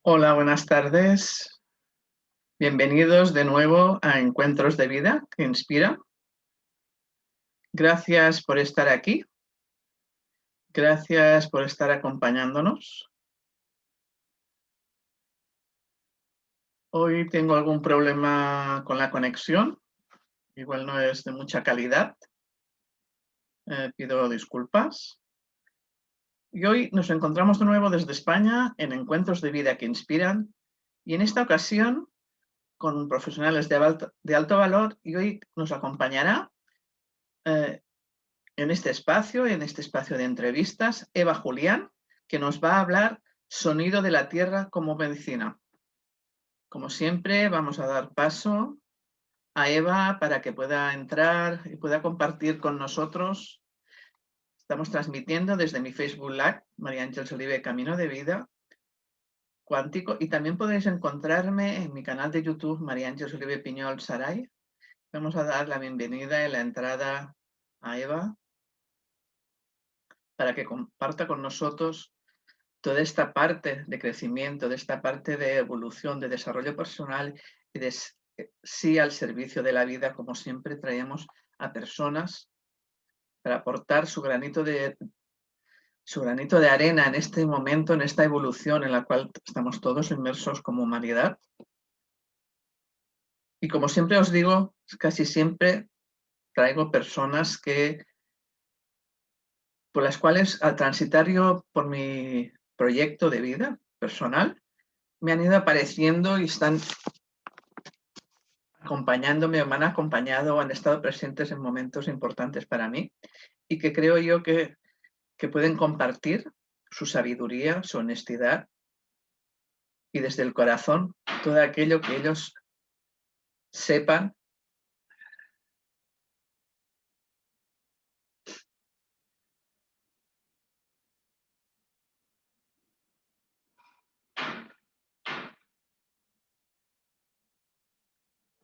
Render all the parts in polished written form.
Hola, buenas tardes. Bienvenidos de nuevo a Encuentros de Vida que Inspira. Gracias por estar aquí. Gracias por estar acompañándonos. Hoy tengo algún problema con la conexión. Igual no es de mucha calidad. Pido disculpas. Y hoy nos encontramos de nuevo desde España en Encuentros de Vida que Inspiran. Y en esta ocasión con profesionales de alto valor, y hoy nos acompañará en este espacio de entrevistas, Eva Julián, que nos va a hablar Sonido de la Tierra como medicina. Como siempre, vamos a dar paso a Eva para que pueda entrar y pueda compartir con nosotros. Estamos transmitiendo desde mi Facebook Live, María Ángeles Olive Camino de Vida Cuántico, y también podéis encontrarme en mi canal de YouTube, María Ángeles Olive Piñol Saray. Vamos a dar la bienvenida y la entrada a Eva para que comparta con nosotros toda esta parte de crecimiento, de esta parte de evolución, de desarrollo personal y de sí al servicio de la vida, como siempre traemos a personas para aportar su granito de arena en este momento, en esta evolución en la cual estamos todos inmersos como humanidad. Y como siempre os digo, casi siempre traigo personas por las cuales al transitar yo por mi proyecto de vida personal, me han ido apareciendo y están acompañándome, o me han acompañado o han estado presentes en momentos importantes para mí y que creo yo que pueden compartir su sabiduría, su honestidad y desde el corazón todo aquello que ellos sepan.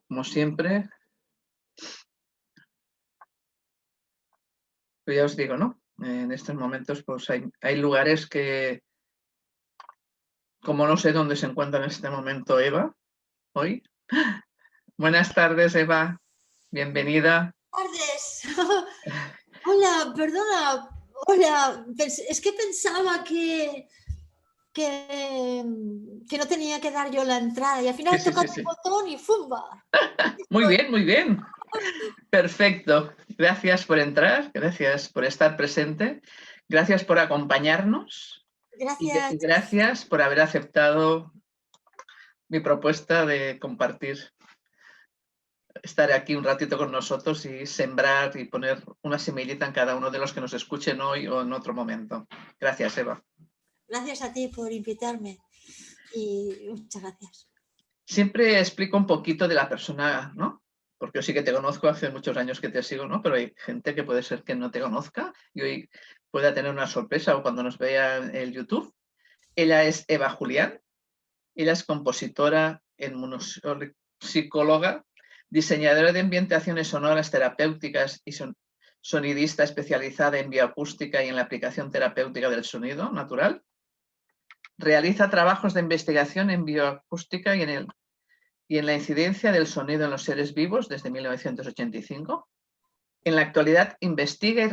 Como siempre, pues ya os digo, ¿no? En estos momentos pues hay lugares que, como no sé dónde se encuentra en este momento Eva, hoy. Buenas tardes, Eva. Bienvenida. Buenas tardes. Hola, perdona. Hola, es que pensaba que no tenía que dar yo la entrada y al final he tocado Sí. el botón y ¡fumba! Muy bien, muy bien. Perfecto. Gracias por entrar, gracias por estar presente, gracias por acompañarnos y Gracias. gracias por haber aceptado mi propuesta de compartir, estar aquí un ratito con nosotros y sembrar y poner una semillita en cada uno de los que nos escuchen hoy o en otro momento. Gracias, Eva. Gracias a ti por invitarme y muchas gracias. Siempre explico un poquito de la persona, ¿no? Porque yo sí que te conozco, hace muchos años que te sigo, ¿no? Pero hay gente que puede ser que no te conozca y hoy pueda tener una sorpresa o cuando nos vea en el YouTube. Ella es Eva Julián, ella es compositora, psicóloga, diseñadora de ambientaciones sonoras terapéuticas y sonidista especializada en bioacústica y en la aplicación terapéutica del sonido natural. Realiza trabajos de investigación en bioacústica y en la incidencia del sonido en los seres vivos desde 1985. En la actualidad investiga y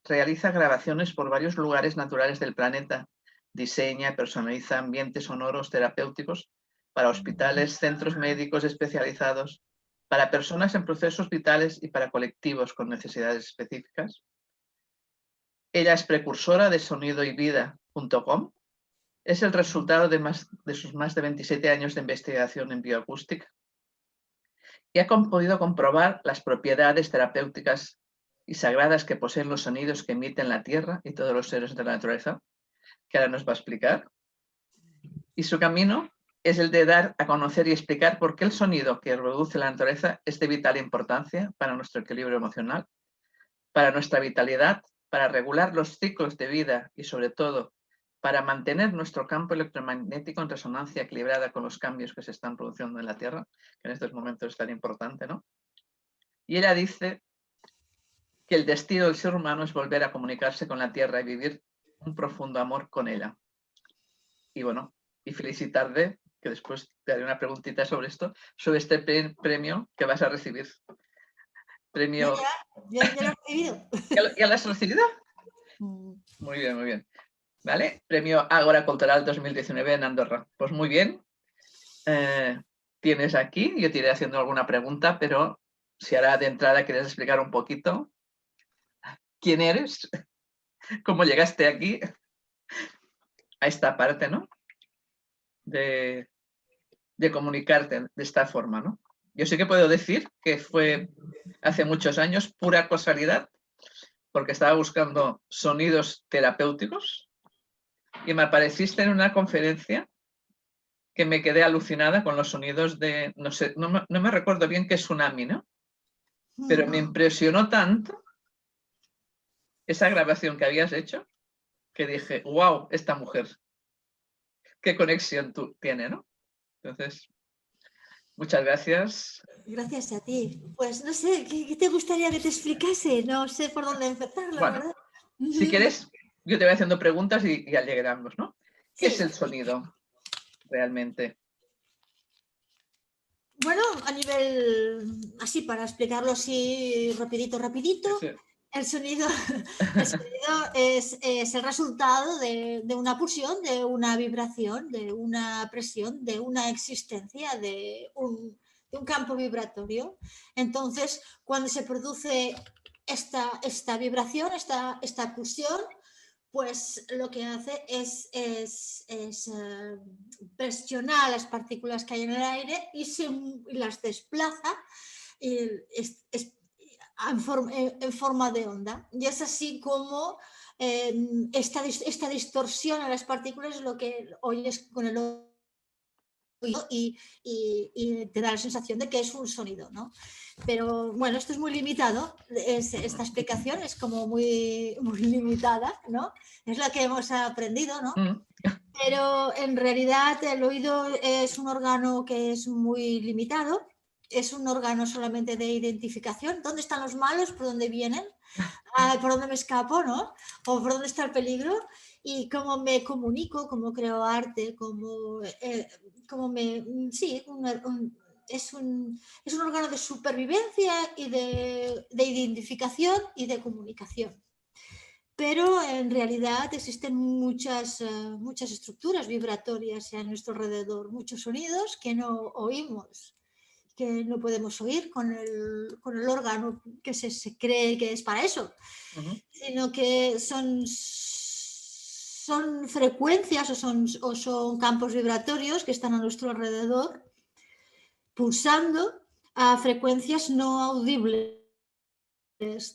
realiza grabaciones por varios lugares naturales del planeta. Diseña y personaliza ambientes sonoros terapéuticos para hospitales, centros médicos especializados, para personas en procesos vitales y para colectivos con necesidades específicas. Ella es precursora de sonidoyvida.com. Es el resultado de sus más de 27 años de investigación en bioacústica y ha podido comprobar las propiedades terapéuticas y sagradas que poseen los sonidos que emiten la Tierra y todos los seres de la naturaleza, que ahora nos va a explicar. Y su camino es el de dar a conocer y explicar por qué el sonido que reproduce la naturaleza es de vital importancia para nuestro equilibrio emocional, para nuestra vitalidad, para regular los ciclos de vida y, sobre todo, para mantener nuestro campo electromagnético en resonancia equilibrada con los cambios que se están produciendo en la Tierra, que en estos momentos es tan importante, ¿no? Y ella dice que el destino del ser humano es volver a comunicarse con la Tierra y vivir un profundo amor con ella. Y bueno, y felicitarte, que después te haré una preguntita sobre esto, sobre este premio que vas a recibir. Premio... Ya lo he recibido. ¿Ya lo has recibido? Muy bien, muy bien. ¿Vale? Premio Ágora Cultural 2019 en Andorra. Pues muy bien. Tienes aquí, yo te iré haciendo alguna pregunta, pero si ahora de entrada quieres explicar un poquito quién eres, cómo llegaste aquí, a esta parte, ¿no? De comunicarte de esta forma, ¿no? Yo sí que puedo decir que fue hace muchos años pura casualidad, porque estaba buscando sonidos terapéuticos y me apareciste en una conferencia que me quedé alucinada con los sonidos de, no sé, no me recuerdo bien qué tsunami, ¿no? Pero me impresionó tanto esa grabación que habías hecho que dije, wow, esta mujer, qué conexión tiene, ¿no? Entonces, muchas gracias. Gracias a ti. Pues no sé, ¿qué te gustaría que te explicase? No sé por dónde empezar, la Bueno, verdad. si quieres, yo te voy haciendo preguntas y ya llegaremos, ¿no? ¿Qué Sí. es el sonido realmente? Bueno, a nivel, así para explicarlo así rapidito, Sí. el sonido, el sonido es el resultado de una pulsión, de una vibración, de una presión, de una existencia, de un campo vibratorio. Entonces, cuando se produce esta vibración, esta pulsión, pues lo que hace es presionar las partículas que hay en el aire y las desplaza en forma de onda. Y es así como esta distorsión a las partículas es lo que oyes con el oído y te da la sensación de que es un sonido, ¿no? Pero bueno, esto es muy limitado, esta explicación es como muy, muy limitada, ¿no? Es lo que hemos aprendido, ¿no? Pero en realidad el oído es un órgano que es muy limitado, es un órgano solamente de identificación. ¿Dónde están los malos? ¿Por dónde vienen? ¿Por dónde me escapo? ¿No? ¿O por dónde está el peligro? Y cómo me comunico, cómo creo arte, cómo me... Sí, es un órgano de supervivencia y de identificación y de comunicación. Pero en realidad existen muchas estructuras vibratorias a nuestro alrededor, muchos sonidos que no oímos, que no podemos oír con el órgano que se cree que es para eso, sino que son frecuencias o son campos vibratorios que están a nuestro alrededor pulsando a frecuencias no audibles,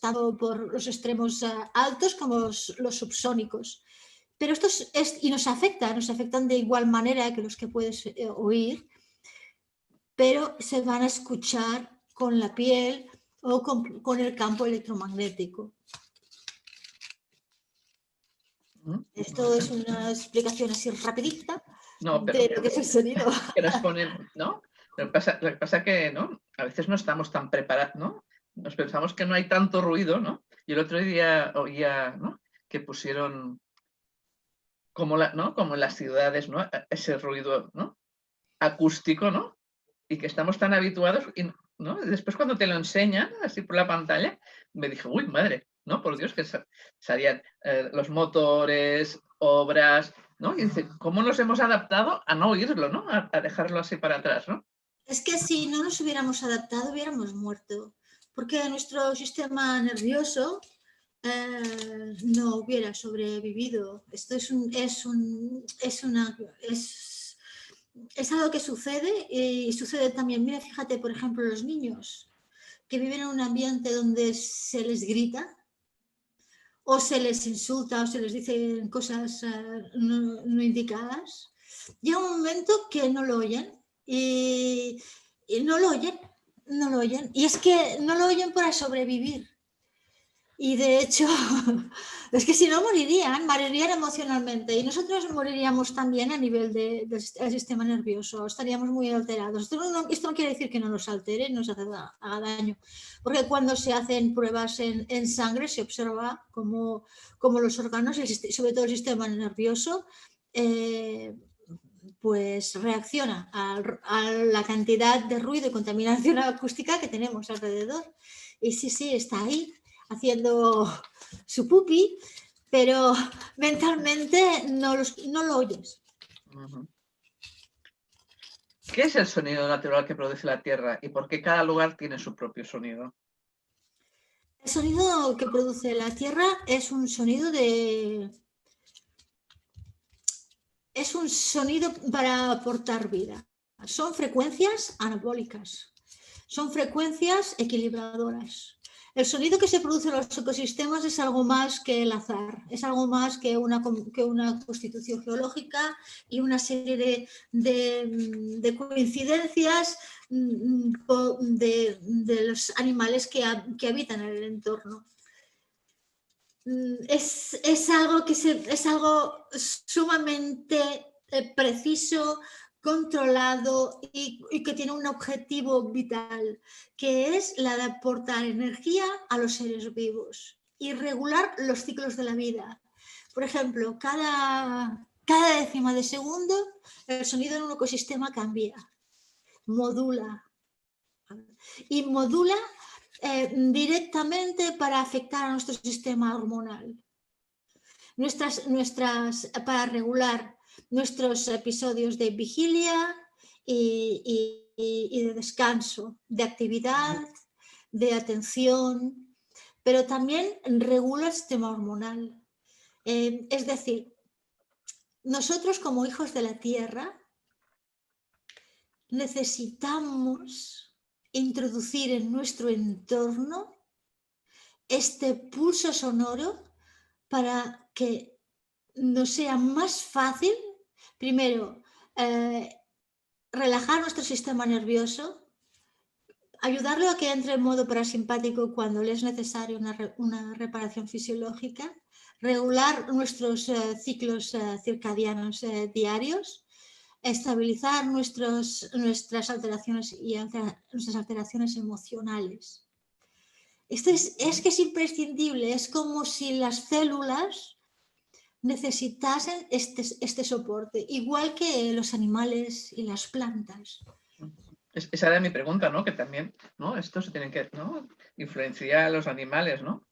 tanto por los extremos altos como los subsónicos. Pero y nos afectan de igual manera que los que puedes oír, pero se van a escuchar con la piel o con el campo electromagnético. Esto es una explicación así rapidita de lo que es el sonido. Que nos ponen, ¿no? Lo que pasa que, ¿no? A veces no estamos tan preparados, ¿no? Nos pensamos que no hay tanto ruido, ¿no? Y el otro día oía, ¿no? Que pusieron como en las ciudades, ¿no? Ese ruido, ¿no? Acústico, ¿no? Y que estamos tan habituados, ¿no? Después cuando te lo enseñan así por la pantalla, me dije, uy, madre, ¿no? Por Dios, que salían los motores, obras, ¿no? Y dice, ¿cómo nos hemos adaptado a no oírlo, ¿no? A dejarlo así para atrás, ¿no? Es que si no nos hubiéramos adaptado, hubiéramos muerto, porque nuestro sistema nervioso no hubiera sobrevivido. Esto es algo que sucede y sucede también. Mira, fíjate, por ejemplo, los niños que viven en un ambiente donde se les grita o se les insulta o se les dicen cosas no indicadas, llega un momento que no lo oyen y no lo oyen. Y es que no lo oyen para sobrevivir. Y de hecho, es que si no morirían emocionalmente y nosotros moriríamos también a nivel del sistema nervioso, estaríamos muy alterados. Esto no quiere decir que no nos altere, nos haga daño, porque cuando se hacen pruebas en sangre se observa cómo los órganos, sobre todo el sistema nervioso, pues reacciona a la cantidad de ruido y contaminación acústica que tenemos alrededor. Y sí, está ahí haciendo su pupi, pero mentalmente no lo oyes. ¿Qué es el sonido natural que produce la Tierra y por qué cada lugar tiene su propio sonido? El sonido que produce la Tierra es un sonido para aportar vida. Son frecuencias anabólicas, son frecuencias equilibradoras. El sonido que se produce en los ecosistemas es algo más que el azar, es algo más que una constitución geológica y una serie de coincidencias de los animales que habitan en el entorno. Es algo sumamente preciso, controlado y que tiene un objetivo vital, que es la de aportar energía a los seres vivos y regular los ciclos de la vida. Por ejemplo, cada décima de segundo el sonido en un ecosistema cambia, modula. Y modula directamente para afectar a nuestro sistema hormonal. Para regular nuestros episodios de vigilia y de descanso, de actividad, de atención, pero también regula el sistema hormonal. Es decir, nosotros como hijos de la Tierra necesitamos introducir en nuestro entorno este pulso sonoro para que nos sea más fácil, primero, relajar nuestro sistema nervioso, ayudarlo a que entre en modo parasimpático cuando le es necesaria una reparación fisiológica, regular nuestros ciclos circadianos diarios, estabilizar nuestras alteraciones y nuestras alteraciones emocionales. Esto es que es imprescindible, es como si las células necesitasen este soporte, igual que los animales y las plantas. Esa era mi pregunta, ¿no? Que también, ¿no? Esto se tiene que, ¿no? Influenciar a los animales, ¿no?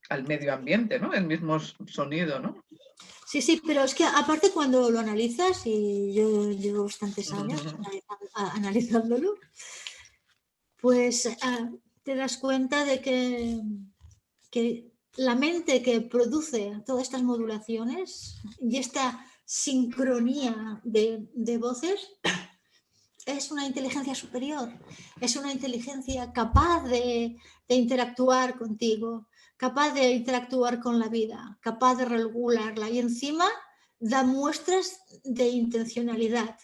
Al medio ambiente, ¿no? El mismo sonido, ¿no? Sí, pero es que aparte cuando lo analizas, y yo llevo bastantes años analizándolo, pues te das cuenta de que la mente que produce todas estas modulaciones y esta sincronía de voces es una inteligencia superior, es una inteligencia capaz de interactuar contigo, capaz de interactuar con la vida, capaz de regularla y encima da muestras de intencionalidad.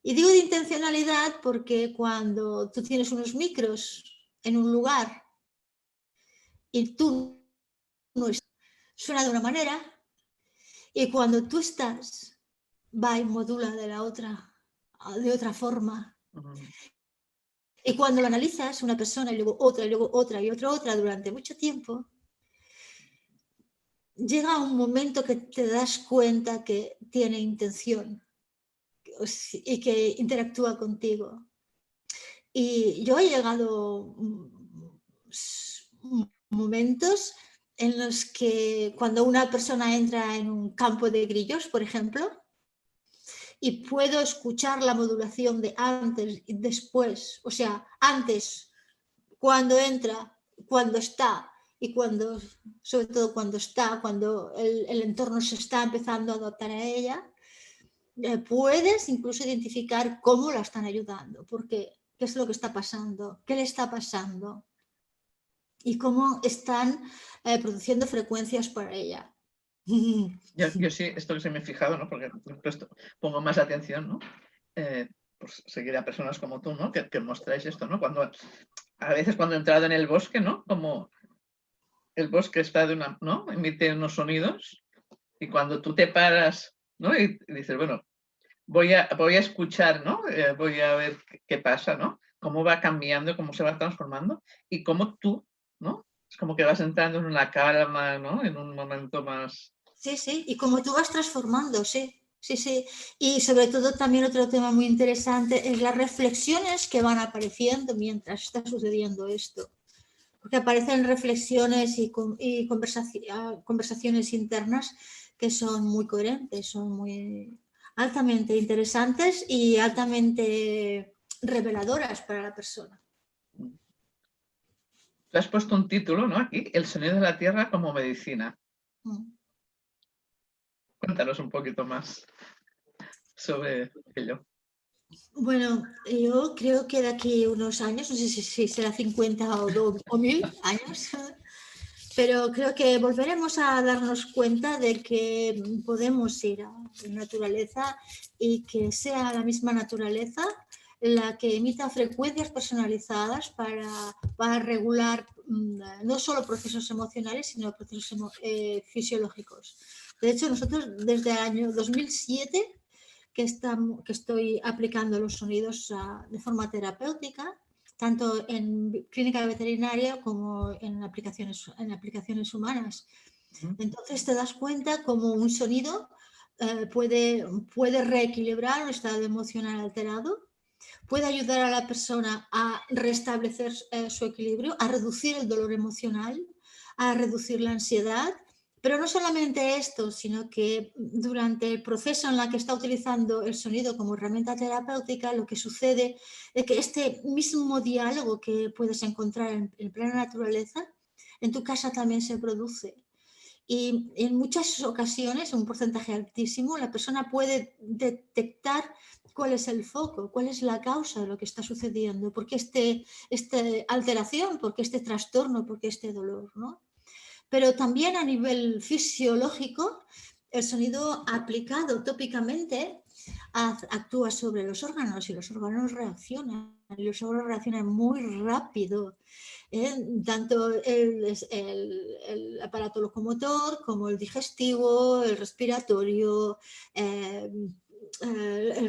Y digo de intencionalidad porque cuando tú tienes unos micros en un lugar y tú no estás, suena de una manera, y cuando tú estás, va y modula de otra forma. Y cuando lo analizas, una persona y luego otra, y luego otra, y otra durante mucho tiempo, llega un momento que te das cuenta que tiene intención y que interactúa contigo. Y yo he llegado momentos en los que cuando una persona entra en un campo de grillos, por ejemplo, y puedo escuchar la modulación de antes y después, o sea, antes, cuando entra, cuando está y cuando, sobre todo cuando el entorno se está empezando a adaptar a ella, puedes incluso identificar cómo la están ayudando, porque qué es lo que está pasando, qué le está pasando y cómo están produciendo frecuencias para ella. Yo sí, esto que se me he fijado, ¿no? Porque pongo más atención, ¿no? Pues seguir a personas como tú, ¿no? Que mostráis esto, ¿no? A veces cuando he entrado en el bosque, ¿no? Como el bosque está ¿no? Emite unos sonidos y cuando tú te paras, ¿no? Y dices, bueno, voy a escuchar, ¿no? Voy a ver qué pasa, ¿no? Cómo va cambiando, cómo se va transformando y cómo tú, ¿no? Es como que vas entrando en una calma, ¿no? En un momento más... Sí, y como tú vas transformando, sí. Sí, sí. Y sobre todo también otro tema muy interesante es las reflexiones que van apareciendo mientras está sucediendo esto. Porque aparecen reflexiones y conversaciones internas que son muy coherentes, son muy altamente interesantes y altamente reveladoras para la persona. Tú has puesto un título, ¿no? Aquí, El sonido de la tierra como medicina. Cuéntanos un poquito más sobre ello. Bueno, yo creo que de aquí unos años, no sé si será 50 o 1000 años, pero creo que volveremos a darnos cuenta de que podemos ir a la naturaleza y que sea la misma naturaleza la que emita frecuencias personalizadas para regular no solo procesos emocionales, sino procesos fisiológicos. De hecho, nosotros desde el año 2007 que estoy aplicando los sonidos de forma terapéutica, tanto en clínica veterinaria como en aplicaciones humanas. Entonces te das cuenta cómo un sonido puede reequilibrar un estado emocional alterado, puede ayudar a la persona a restablecer su equilibrio, a reducir el dolor emocional, a reducir la ansiedad. Pero no solamente esto, sino que durante el proceso en el que está utilizando el sonido como herramienta terapéutica, lo que sucede es que este mismo diálogo que puedes encontrar en plena naturaleza, en tu casa también se produce. Y en muchas ocasiones, un porcentaje altísimo, la persona puede detectar cuál es el foco, cuál es la causa de lo que está sucediendo, por qué esta alteración, por qué este trastorno, por qué este dolor, ¿no? Pero también a nivel fisiológico, el sonido aplicado tópicamente actúa sobre los órganos y los órganos reaccionan. Y los órganos reaccionan muy rápido. Tanto el aparato locomotor como el digestivo, el respiratorio, el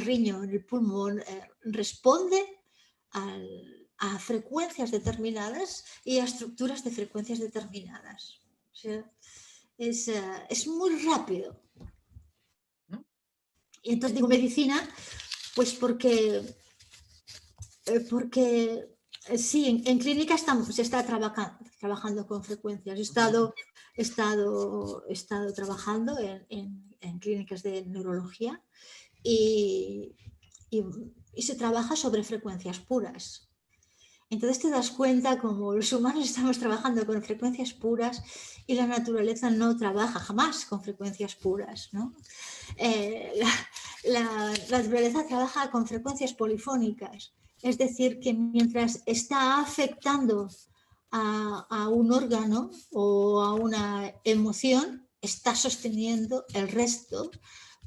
riñón, el pulmón, responde a frecuencias determinadas y a estructuras de frecuencias determinadas. O sea, es muy rápido. Y entonces digo medicina, pues porque sí, en clínica se está trabajando con frecuencias. He estado trabajando en clínicas de neurología y se trabaja sobre frecuencias puras. Entonces te das cuenta como los humanos estamos trabajando con frecuencias puras y la naturaleza no trabaja jamás con frecuencias puras, ¿no? La naturaleza trabaja con frecuencias polifónicas, es decir, que mientras está afectando a un órgano o a una emoción, está sosteniendo el resto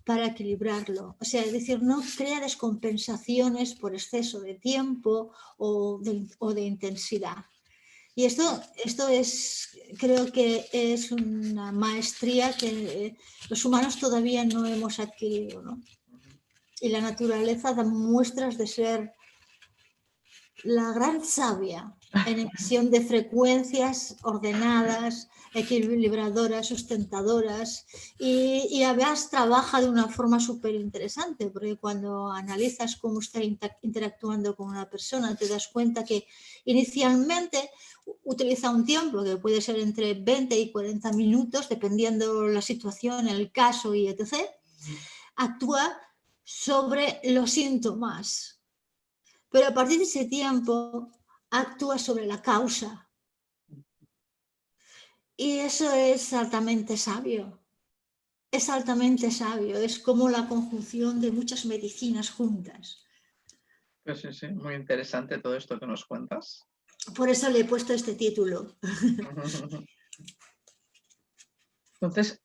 para equilibrarlo. O sea, es decir, no crea descompensaciones por exceso de tiempo o de intensidad. Y esto creo que es una maestría que los humanos todavía no hemos adquirido, ¿no? Y la naturaleza da muestras de ser la gran sabia en emisión de frecuencias ordenadas, equilibradoras, sustentadoras, y además trabaja de una forma súper interesante, porque cuando analizas cómo está interactuando con una persona, te das cuenta que inicialmente utiliza un tiempo que puede ser entre 20 y 40 minutos, dependiendo la situación, el caso y etc. Actúa sobre los síntomas, pero a partir de ese tiempo actúa sobre la causa. Y eso es altamente sabio. Es altamente sabio. Es como la conjunción de muchas medicinas juntas. Pues sí, sí, muy interesante todo esto que nos cuentas. Por eso le he puesto este título. Entonces,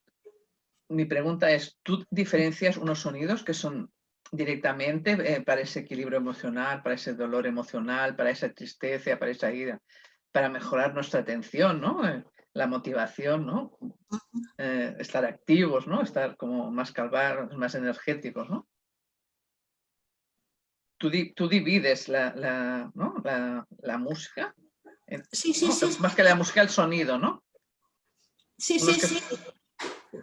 mi pregunta es, ¿tú diferencias unos sonidos que son directamente para ese equilibrio emocional, para ese dolor emocional, para esa tristeza, para esa ira, para mejorar nuestra atención, ¿no? La motivación, ¿no? Estar activos, ¿no? Estar como más calmados, más energéticos, ¿no? Tú divides la música, Sí, ¿no? sí, sí. Más que la música, el sonido, ¿no? Sí, sí, sí.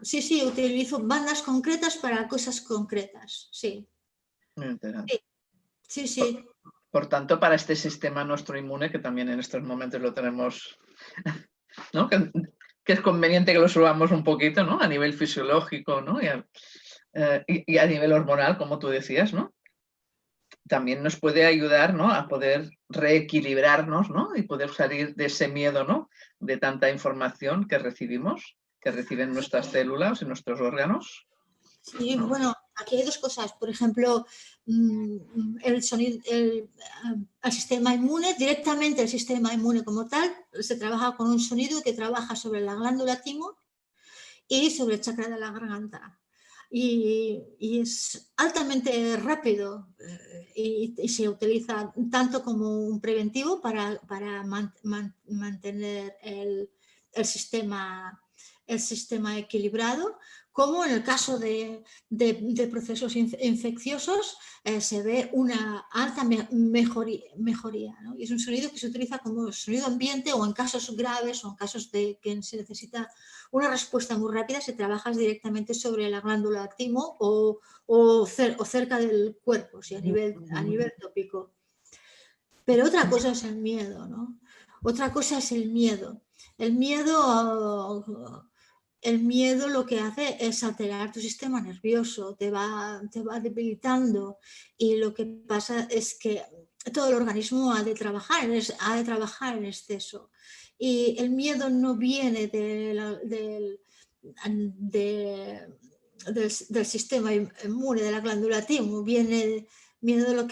Sí, sí, utilizo bandas concretas para cosas concretas, sí. Muy interesante. Sí, sí. Por tanto, para este sistema nuestro inmune, que también en estos momentos lo tenemos, ¿no? Que es conveniente que lo subamos un poquito, ¿no? A nivel fisiológico, ¿no? Y a nivel hormonal, como tú decías, ¿no? También nos puede ayudar, ¿no? A poder reequilibrarnos, ¿no? Y poder salir de ese miedo, ¿no? De tanta información que recibimos, que reciben nuestras células y nuestros órganos. Sí, ¿no? bueno, aquí hay dos cosas. Por ejemplo, el sistema inmune, directamente el sistema inmune como tal, se trabaja con un sonido que trabaja sobre la glándula timo y sobre el chakra de la garganta. Y es altamente rápido y se utiliza tanto como un preventivo para mantener el sistema equilibrado, como en el caso de procesos infecciosos se ve una alta mejoría, ¿no? Y es un sonido que se utiliza como sonido ambiente o en casos graves o en casos de que se necesita una respuesta muy rápida si trabajas directamente sobre la glándula timo o cerca del cuerpo, si a nivel tópico. Pero otra cosa es el miedo, ¿no? Otra cosa es el miedo. El miedo lo que hace es alterar tu sistema nervioso, te va debilitando y lo que pasa es que todo el organismo ha de trabajar en exceso. Y el miedo no viene del sistema inmune, de la glándula timo, viene miedo de lo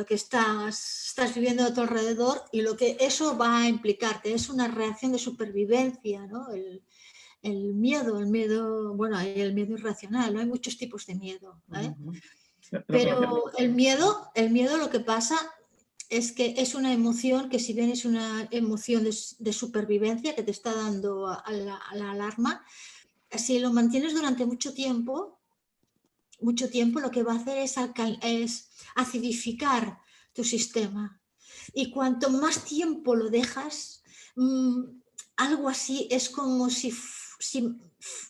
que estás viviendo a tu alrededor y lo que eso va a implicarte. Es una reacción de supervivencia, ¿no? El miedo, bueno, hay el miedo irracional, ¿no? Hay muchos tipos de miedo, ¿eh? Pero el miedo lo que pasa es que es una emoción que, si bien es una emoción de supervivencia que te está dando a la alarma, si lo mantienes durante mucho tiempo, lo que va a hacer es acidificar tu sistema. Y cuanto más tiempo lo dejas, algo así es como si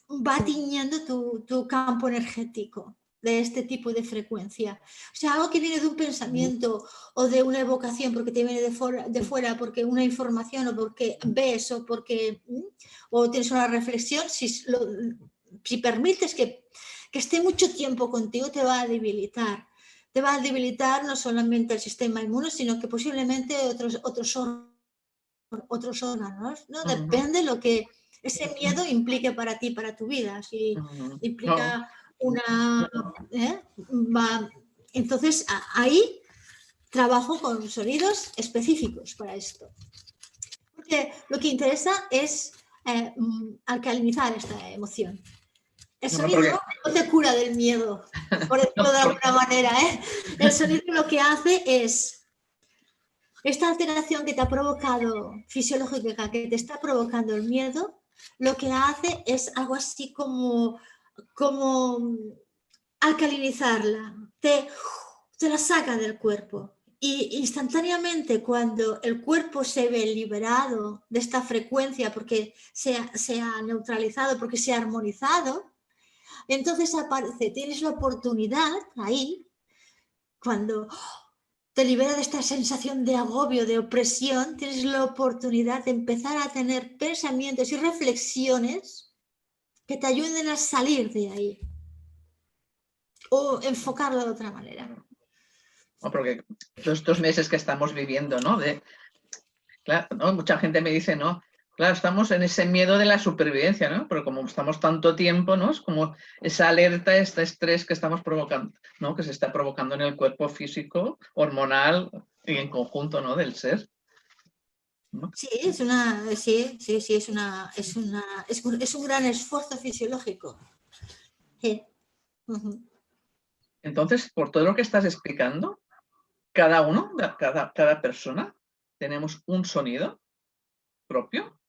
va tiñendo tu campo energético de este tipo de frecuencia. O sea, algo que viene de un pensamiento o de una evocación porque te viene de fuera, porque una información o porque ves o porque o tienes una reflexión, si permites que esté mucho tiempo contigo, te va a debilitar. Te va a debilitar no solamente el sistema inmune, sino que posiblemente otros órganos, ¿no? Depende de lo que ese miedo implique para ti, para tu vida. Si implica una... Entonces, ahí trabajo con sonidos específicos para esto. Porque lo que interesa es alcalinizar esta emoción. El sonido no te cura del miedo, por decirlo de alguna manera, ¿eh? El sonido lo que hace es esta alteración que te ha provocado, fisiológica, que te está provocando el miedo, lo que hace es algo así como alcalinizarla, te la saca del cuerpo. Y instantáneamente, cuando el cuerpo se ve liberado de esta frecuencia porque se ha neutralizado, porque se ha armonizado, entonces tienes la oportunidad ahí, cuando te libera de esta sensación de agobio, de opresión, tienes la oportunidad de empezar a tener pensamientos y reflexiones que te ayuden a salir de ahí o enfocarlo de otra manera. No, porque estos meses que estamos viviendo, ¿no? Claro, ¿no? Mucha gente me dice, no, claro, estamos en ese miedo de la supervivencia, ¿no? Pero como estamos tanto tiempo, ¿no? Es como esa alerta, este estrés que estamos provocando, ¿no? Que se está provocando en el cuerpo físico, hormonal y en conjunto, ¿no? Del ser. ¿No? Sí, es un gran esfuerzo fisiológico. Sí. Entonces, por todo lo que estás explicando, cada persona tenemos un sonido propio.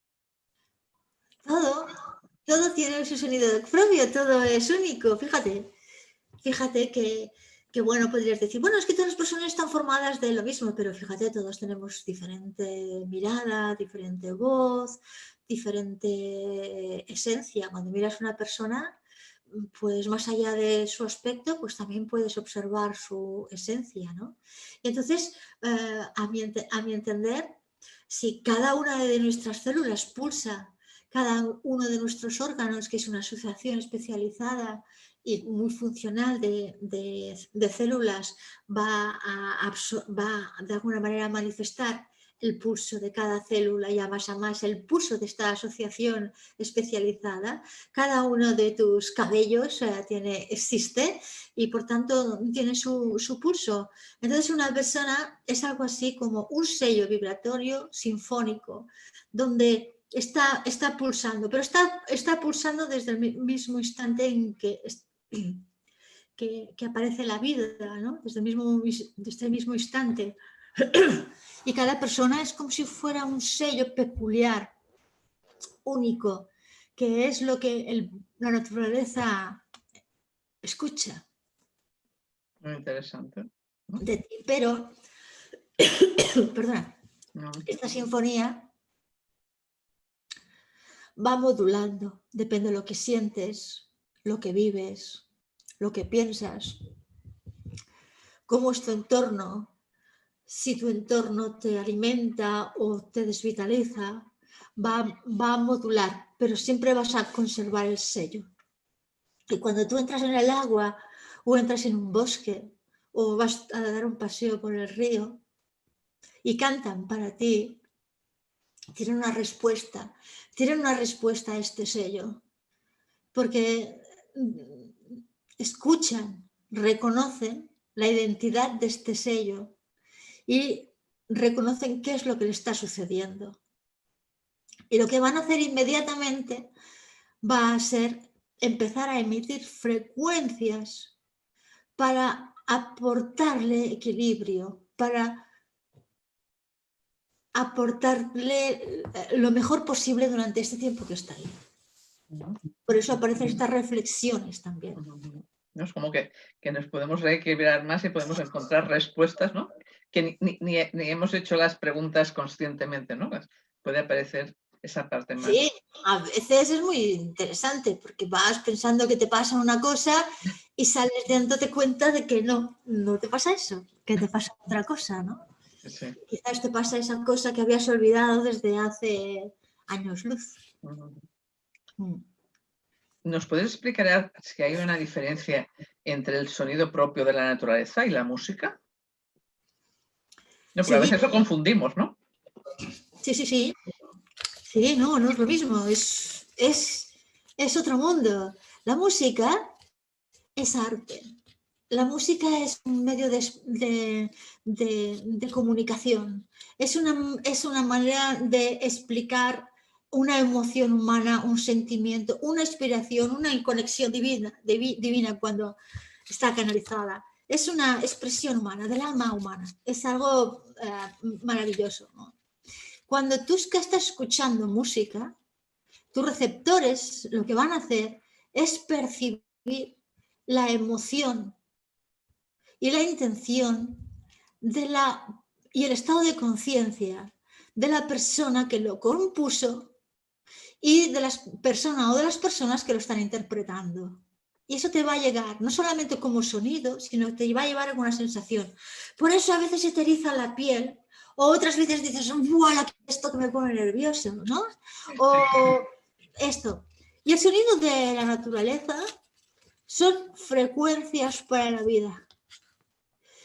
Todo tiene su sonido propio, todo es único. Fíjate que que bueno, podrías decir, bueno, es que todas las personas están formadas de lo mismo, pero fíjate, todos tenemos diferente mirada, diferente voz, diferente esencia. Cuando miras a una persona, pues más allá de su aspecto, pues también puedes observar su esencia, ¿no? Y entonces, a mi entender, si cada una de nuestras células pulsa, cada uno de nuestros órganos, que es una asociación especializada y muy funcional de células, va de alguna manera a manifestar el pulso de cada célula y a más el pulso de esta asociación especializada. Cada uno de tus cabellos existe y por tanto tiene su pulso. Entonces una persona es algo así como un sello vibratorio sinfónico donde está pulsando, pero está pulsando desde el mismo instante en que aparece la vida, ¿no? Desde el mismo instante. Y cada persona es como si fuera un sello peculiar, único, que es lo que la naturaleza escucha. Muy interesante, ¿no? De ti. Pero, perdona, esta sinfonía va modulando, depende de lo que sientes, lo que vives, lo que piensas, cómo es tu entorno. Si tu entorno te alimenta o te desvitaliza, va a modular, pero siempre vas a conservar el sello. Y cuando tú entras en el agua o entras en un bosque o vas a dar un paseo por el río y cantan para ti, tienen una respuesta a este sello, porque escuchan, reconocen la identidad de este sello y reconocen qué es lo que le está sucediendo. Y lo que van a hacer inmediatamente va a ser empezar a emitir frecuencias para aportarle equilibrio, para aportarle lo mejor posible durante este tiempo que está ahí. Por eso aparecen estas reflexiones también. ¿No? Es como que nos podemos reequilibrar más y podemos encontrar respuestas, ¿no? Que ni hemos hecho las preguntas conscientemente, ¿no? Puede aparecer esa parte más. Sí, a veces es muy interesante porque vas pensando que te pasa una cosa y sales dándote cuenta de que no te pasa eso, que te pasa otra cosa, ¿no? Sí. Quizás te pasa esa cosa que habías olvidado desde hace años luz. ¿Nos puedes explicar si hay una diferencia entre el sonido propio de la naturaleza y la música? No, porque a veces lo confundimos, ¿no? Sí. Sí, no es lo mismo, es otro mundo. La música es arte. La música es un medio de comunicación. Es una manera de explicar una emoción humana, un sentimiento, una inspiración, una conexión divina cuando está canalizada. Es una expresión humana, del alma humana. Es algo maravilloso, ¿no? Cuando tú estás escuchando música, tus receptores lo que van a hacer es percibir la emoción y la intención y el estado de conciencia de la persona que lo compuso y de las personas que lo están interpretando. Y eso te va a llegar, no solamente como sonido, sino que te va a llevar alguna sensación. Por eso a veces se te eriza la piel, o otras veces dices, ¡buah, esto que me pone nervioso!, ¿no? O esto. Y el sonido de la naturaleza son frecuencias para la vida.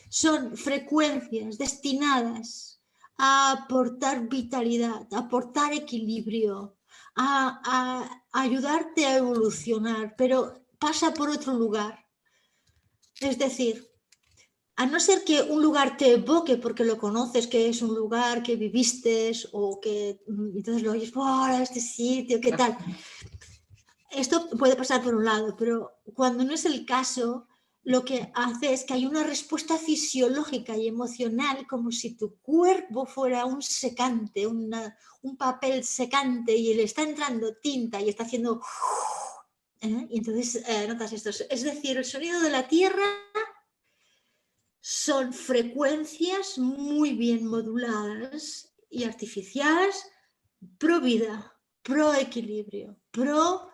Son frecuencias destinadas a aportar vitalidad, a aportar equilibrio, a ayudarte a evolucionar, pero pasa por otro lugar. Es decir, a no ser que un lugar te evoque porque lo conoces, que es un lugar que viviste o que entonces lo oyes, ¡oh, este sitio, qué tal! Esto puede pasar por un lado, pero cuando no es el caso, lo que hace es que hay una respuesta fisiológica y emocional como si tu cuerpo fuera un secante, un papel secante y le está entrando tinta y está haciendo... Y entonces notas esto. Es decir, el sonido de la tierra son frecuencias muy bien moduladas y artificiales, pro vida, pro equilibrio, pro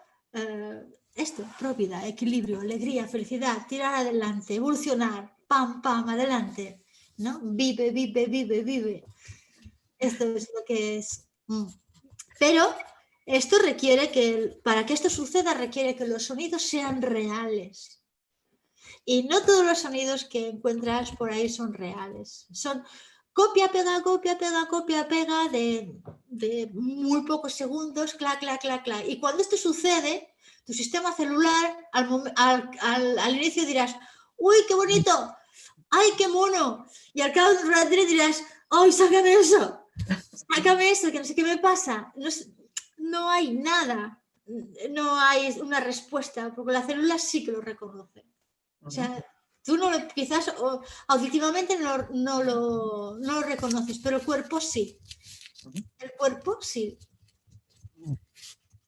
vida, equilibrio, alegría, felicidad, tirar adelante, evolucionar, pam, pam, adelante, ¿no? Vive, vive, vive, vive. Esto es lo que es. Pero esto requiere que, para que esto suceda, requiere que los sonidos sean reales. Y no todos los sonidos que encuentras por ahí son reales. Son copia, pega, copia, pega, copia, pega de muy pocos segundos, clac, clac, clac, clac. Y cuando esto sucede, tu sistema celular al inicio dirás, ¡uy, qué bonito! ¡Ay, qué mono! Y al cabo de un rato dirás, ¡ay, sácame eso! Sácame eso, que no sé qué me pasa. No hay nada. No hay una respuesta, porque la célula sí que lo reconoce. O sea, tú no lo, quizás auditivamente no lo reconoces, pero el cuerpo sí. El cuerpo sí.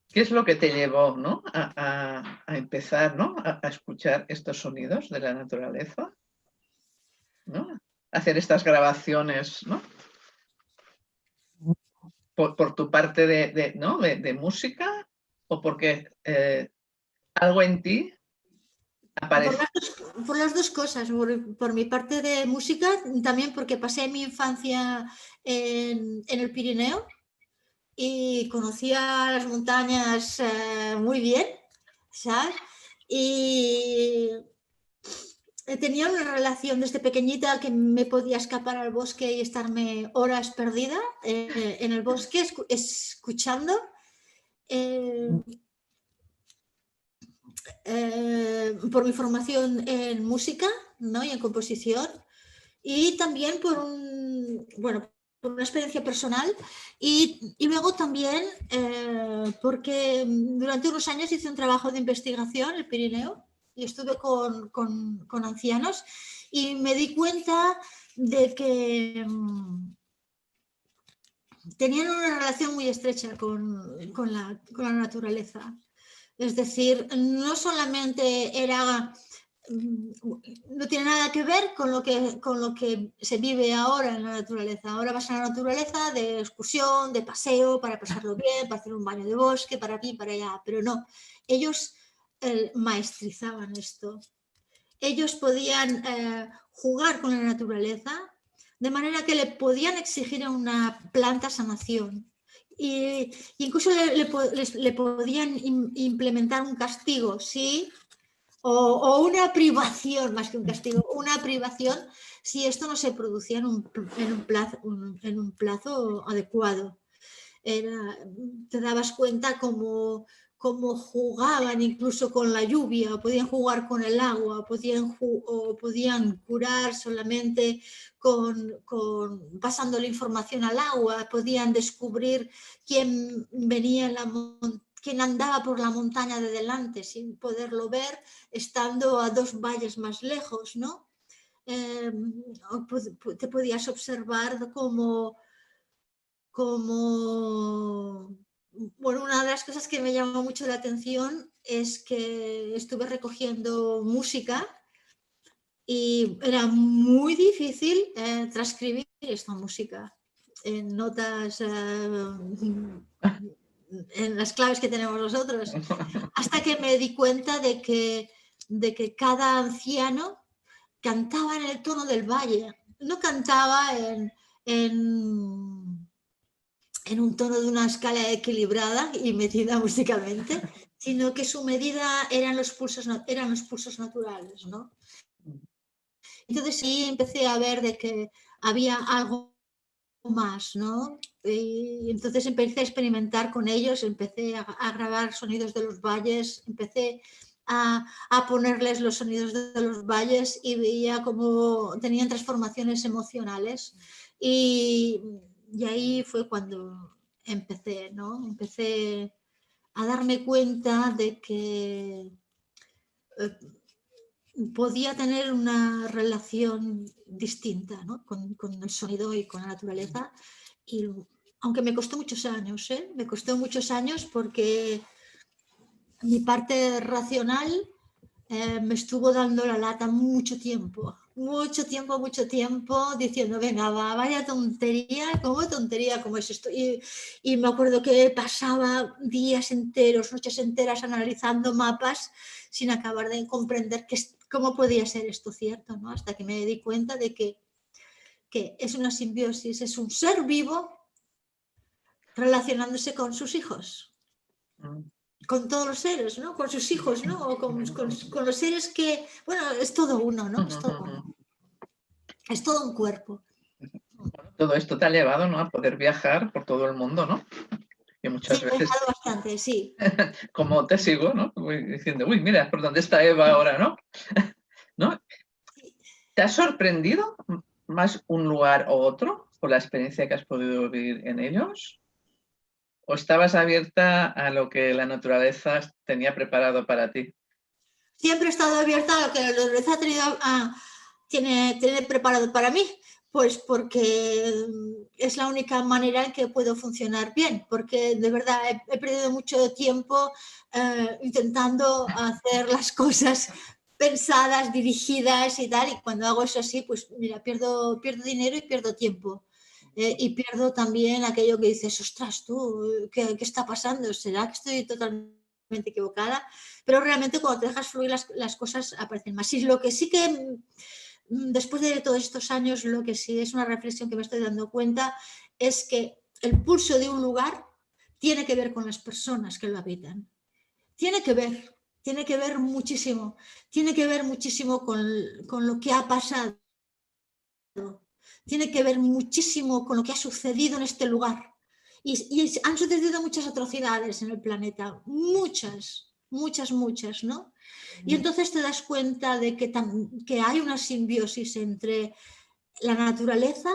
¿Qué es lo que te llevó, ¿no? a empezar, ¿no? a escuchar estos sonidos de la naturaleza, ¿no? Hacer estas grabaciones, ¿no? Por tu parte de música, o porque algo en ti aparece. Por las dos cosas, por mi parte de música, también porque pasé mi infancia en el Pirineo y conocía las montañas muy bien, ¿sabes? Y tenía una relación desde pequeñita que me podía escapar al bosque y estarme horas perdida en el bosque escuchando. Por mi formación en música, ¿no? Y en composición, y también por por una experiencia personal, y luego también porque durante unos años hice un trabajo de investigación en el Pirineo y estuve con ancianos y me di cuenta de que tenían una relación muy estrecha con la naturaleza. Es decir, no solamente no tiene nada que ver con lo que se vive ahora en la naturaleza. Ahora vas a la naturaleza de excursión, de paseo, para pasarlo bien, para hacer un baño de bosque, para aquí, para allá. Pero no, ellos maestrizaban esto. Ellos podían jugar con la naturaleza de manera que le podían exigir a una planta sanación. Y incluso le podían implementar un castigo, ¿sí? O una privación, más que un castigo, una privación si esto no se producía en un plazo adecuado. Te dabas cuenta cómo jugaban incluso con la lluvia, o podían jugar con el agua, o podían curar solamente pasando la información al agua, podían descubrir quién quién andaba por la montaña de delante sin poderlo ver, estando a 2 valles más lejos, ¿no? Te podías observar como una de las cosas que me llamó mucho la atención es que estuve recogiendo música y era muy difícil transcribir esta música en notas, en las claves que tenemos nosotros, hasta que me di cuenta de que cada anciano cantaba en el tono del valle, no cantaba en un tono de una escala equilibrada y medida musicalmente, sino que su medida eran los pulsos naturales, ¿no? Entonces sí empecé a ver de que había algo más, ¿no? Y entonces empecé a experimentar con ellos, empecé a grabar sonidos de los valles, empecé a ponerles los sonidos de los valles y veía cómo tenían transformaciones emocionales. Y ahí fue cuando empecé, ¿no? Empecé a darme cuenta de que podía tener una relación distinta, ¿no? con el sonido y con la naturaleza. Y aunque me costó muchos años, me costó muchos años porque mi parte racional me estuvo dando la lata mucho tiempo mucho tiempo diciendo, venga, vaya tontería, ¿cómo es esto? Y me acuerdo que pasaba días enteros, noches enteras analizando mapas sin acabar de comprender cómo podía ser esto cierto, ¿no? Hasta que me di cuenta de que es una simbiosis, es un ser vivo relacionándose con sus hijos. Con todos los seres, ¿no? Con sus hijos, ¿no? O con los seres que, bueno, es todo uno, ¿no? Es todo uno. Es todo un cuerpo. Todo esto te ha llevado, ¿no?, a poder viajar por todo el mundo, ¿no? Y muchas veces... He viajado bastante, sí. Como te sigo, ¿no? Voy diciendo, uy, mira, ¿por dónde está Eva ahora, no? ¿No? ¿Te ha sorprendido más un lugar o otro por la experiencia que has podido vivir en ellos? ¿O estabas abierta a lo que la naturaleza tenía preparado para ti? Siempre he estado abierta a lo que la naturaleza tiene preparado para mí, pues porque es la única manera en que puedo funcionar bien, porque de verdad he perdido mucho tiempo intentando hacer las cosas pensadas, dirigidas y tal, y cuando hago eso así, pues mira, pierdo dinero y pierdo tiempo. Y pierdo también aquello que dices, ostras, tú, ¿qué está pasando? ¿Será que estoy totalmente equivocada? Pero realmente cuando te dejas fluir las cosas aparecen más. Y lo que sí que, después de todos estos años, lo que sí es una reflexión que me estoy dando cuenta es que el pulso de un lugar tiene que ver con las personas que lo habitan. Tiene que ver muchísimo. Tiene que ver muchísimo con lo que ha pasado. Tiene que ver muchísimo con lo que ha sucedido en este lugar. Y han sucedido muchas atrocidades en el planeta, muchas, ¿no? Y entonces te das cuenta de que hay una simbiosis entre la naturaleza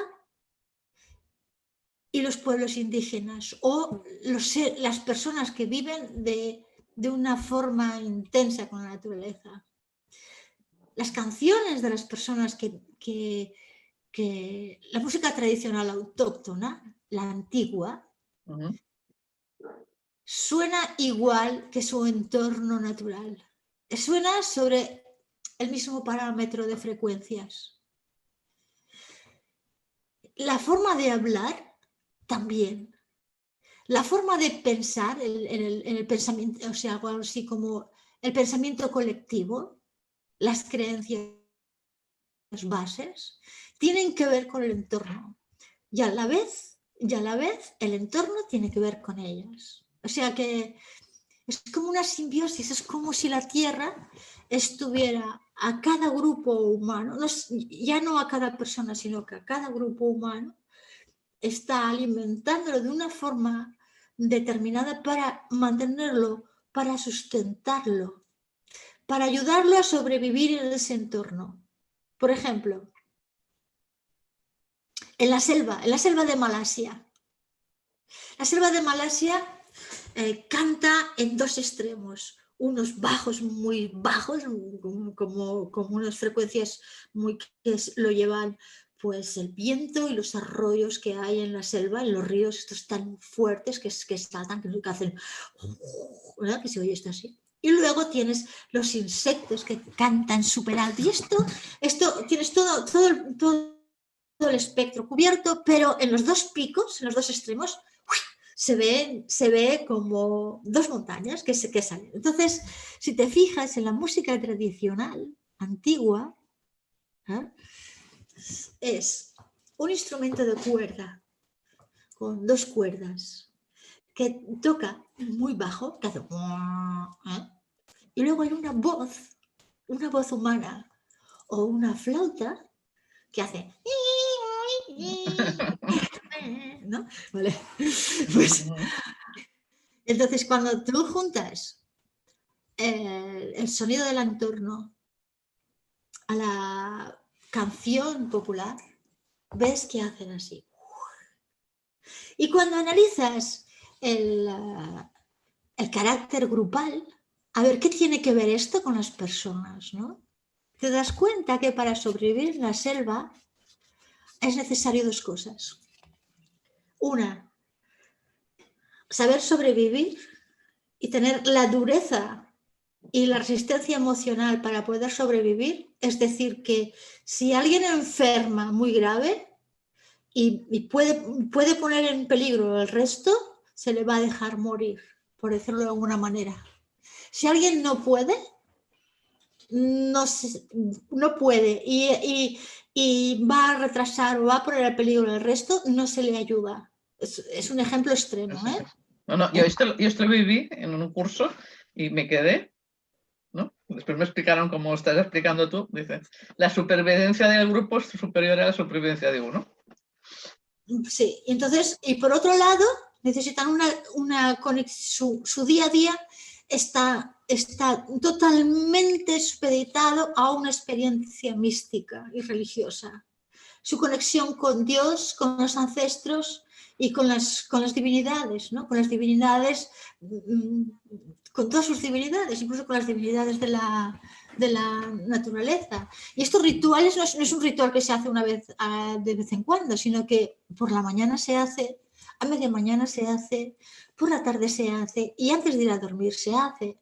y los pueblos indígenas o las personas que viven de una forma intensa con la naturaleza. Las canciones de las personas que la música tradicional autóctona, la antigua, suena igual que su entorno natural. Suena sobre el mismo parámetro de frecuencias. La forma de hablar también. La forma de pensar en el pensamiento, o sea, algo así como el pensamiento colectivo, las creencias bases, tienen que ver con el entorno. Y a la vez el entorno tiene que ver con ellas. O sea que es como una simbiosis, es como si la Tierra estuviera a cada grupo humano, ya no a cada persona, sino que a cada grupo humano está alimentándolo de una forma determinada para mantenerlo, para sustentarlo, para ayudarlo a sobrevivir en ese entorno. Por ejemplo, en la selva de Malasia. La selva de Malasia canta en dos extremos, unos bajos, muy bajos, como unas frecuencias muy que lo llevan pues el viento y los arroyos que hay en la selva, en los ríos estos tan fuertes que saltan, que hacen, ¿verdad? Que se oye esto así. Y luego tienes los insectos que cantan súper alto. Y esto tienes todo el espectro cubierto, pero en los dos picos, en los dos extremos, se ve como dos montañas que salen. Entonces, si te fijas en la música tradicional, antigua, es un instrumento de cuerda con dos cuerdas que toca muy bajo, que hace... Y luego hay una voz humana o una flauta que hace... ¿No? Vale. Pues, entonces, cuando tú juntas el sonido del entorno a la canción popular, ves que hacen así. Y cuando analizas el carácter grupal, a ver, ¿qué tiene que ver esto con las personas, ¿no? Te das cuenta que para sobrevivir en la selva es necesario dos cosas. Una, saber sobrevivir y tener la dureza y la resistencia emocional para poder sobrevivir. Es decir, que si alguien enferma muy grave y puede poner en peligro el resto, se le va a dejar morir, por decirlo de alguna manera. Si alguien no puede, no puede y va a retrasar o va a poner en peligro el resto, no se le ayuda. Es un ejemplo extremo, ¿eh? No, yo esto lo viví en un curso y me quedé, ¿no? Después me explicaron cómo estás explicando tú. Dice, la supervivencia del grupo es superior a la supervivencia de uno. Sí, entonces, y por otro lado, necesitan una conexión, su día a día está totalmente supeditado a una experiencia mística y religiosa. Su conexión con Dios, con los ancestros y con las divinidades, ¿no? Con las divinidades, con todas sus divinidades, incluso con las divinidades de la naturaleza. Y estos rituales no es un ritual que se hace de vez en cuando, sino que por la mañana se hace, a media mañana se hace, por la tarde se hace y antes de ir a dormir se hace.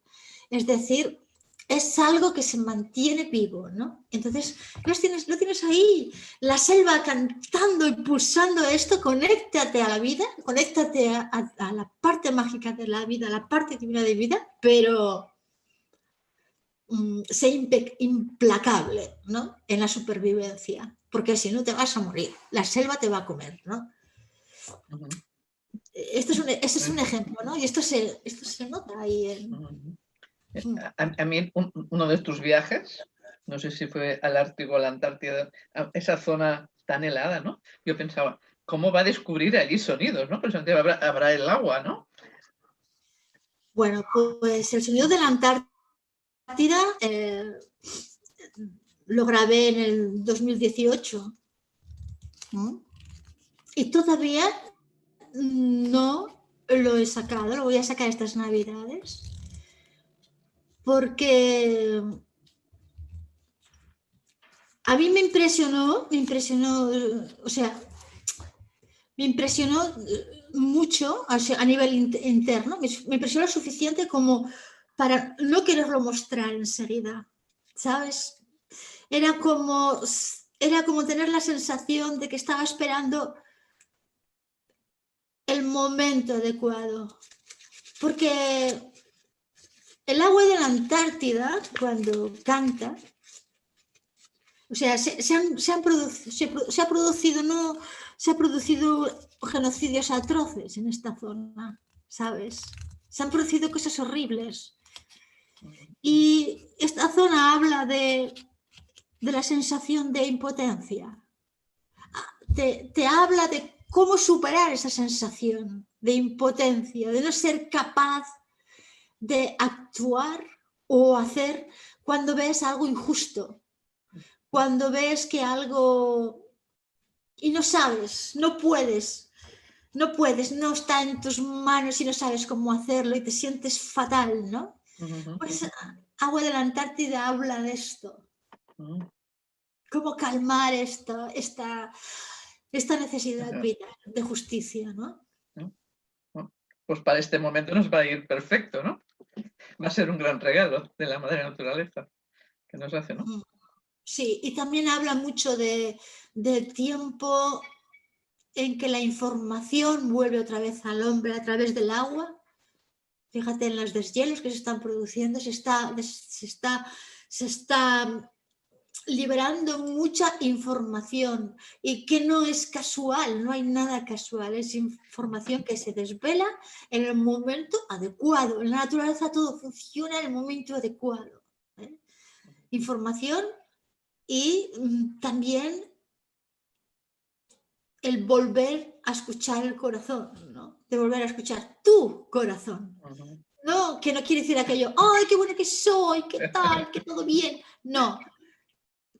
Es decir, es algo que se mantiene vivo, ¿no? Entonces, lo tienes ahí, la selva cantando y pulsando esto, conéctate a la vida, conéctate a la parte mágica de la vida, a la parte divina de vida, pero sé implacable, ¿no? En la supervivencia, porque si no te vas a morir, la selva te va a comer, ¿no? Uh-huh. Este es un ejemplo, ¿no? Y esto se nota ahí en... Uh-huh. A mí uno de tus viajes, no sé si fue al Ártico o a la Antártida, a esa zona tan helada, ¿no? Yo pensaba, ¿cómo va a descubrir allí sonidos, no? Pues habrá el agua, ¿no? Bueno, pues el sonido de la Antártida lo grabé en el 2018, ¿no? Y todavía no lo he sacado, lo voy a sacar estas Navidades, porque a mí me impresionó, o sea, me impresionó mucho a nivel interno, me impresionó lo suficiente como para no quererlo mostrar enseguida, ¿sabes? Era como tener la sensación de que estaba esperando el momento adecuado, porque el agua de la Antártida, cuando canta, o sea, se ha producido genocidios atroces en esta zona, ¿sabes? Se han producido cosas horribles. Y esta zona habla de la sensación de impotencia. Te habla de cómo superar esa sensación de impotencia, de no ser capaz de actuar o hacer cuando ves algo injusto, cuando ves que algo y no sabes, no puedes, no está en tus manos y no sabes cómo hacerlo y te sientes fatal, ¿no? Uh-huh. Pues Agua de la Antártida habla de esto. Uh-huh. Cómo calmar esta necesidad vital de justicia, ¿no? Pues para este momento nos va a ir perfecto, ¿no? Va a ser un gran regalo de la madre naturaleza que nos hace, ¿no? Sí, y también habla mucho del tiempo en que la información vuelve otra vez al hombre a través del agua. Fíjate en los deshielos que se están produciendo, se está liberando mucha información y que no es casual, no hay nada casual, es información que se desvela en el momento adecuado. En la naturaleza todo funciona en el momento adecuado, ¿eh? Información y también el volver a escuchar el corazón, ¿no? De volver a escuchar tu corazón. Uh-huh. No, que no quiere decir aquello, ¡ay, qué buena que soy! ¿Qué tal? ¿Qué todo bien? No.